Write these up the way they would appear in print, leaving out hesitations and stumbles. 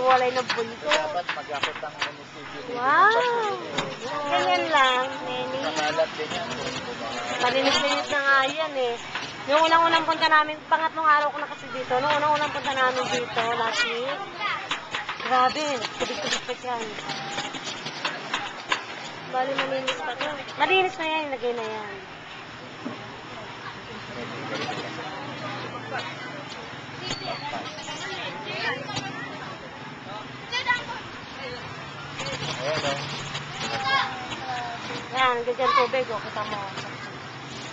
nagwawalay ng bunto. Dapat mag-akot ang munisipyo. Wow! Ganyan lang, Neni. Nakalat din yan. Malinis-linis na nga yan eh. Yung unang-unang punta namin, pangatlong araw ko na kasi dito, nung unang-unang punta namin dito, last week, grabe, tubig-tubig pa yan. Bali, malinis pa to. Malinis na yan, ilagay na yan. Yan, ganyan tubig, o, kita mo.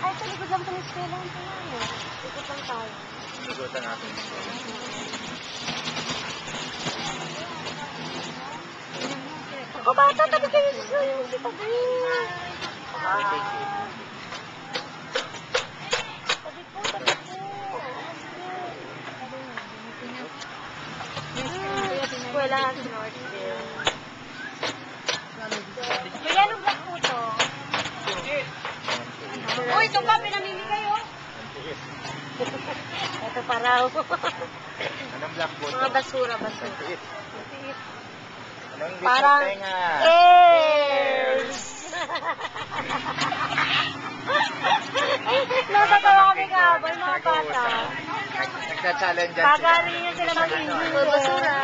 Ay, ito, likod lang itong eskwela. Likod lang tayo. Igutan natin. O, bata, tabi kayo sa hindi pa ba? Tabi po, tabi po. Eskwela sa Northville. Kuya, anong block po to? Uy, ito pa, pinamili kayo. Ito pa raw. Anong blackboard? Mga basura. Antiit. Anong English Parang, ng tenga? airs! Natatawa kami kahabol, mga bata. Nagka-challenge dyan Pagaling niya sila mag-English. Basura.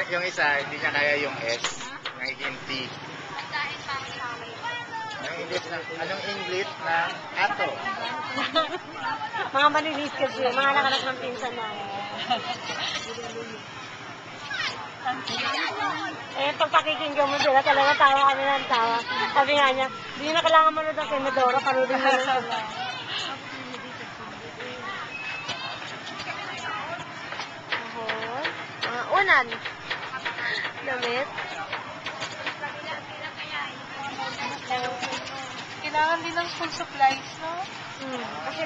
Yung isa, hindi niya kaya yung S. Nagiging T. Anong English ng ato? Mga malinis kasi, mga nakanak ng pinsan namin. Eh, pag pakikinggan mo sila, talaga tawa kami ng tawa. Sabi nga niya, hindi na kailangan manood ng Senadora, panoodin mo na sila. Ahon. Unan. Damit. Kailangan din ng school supplies, no? Kasi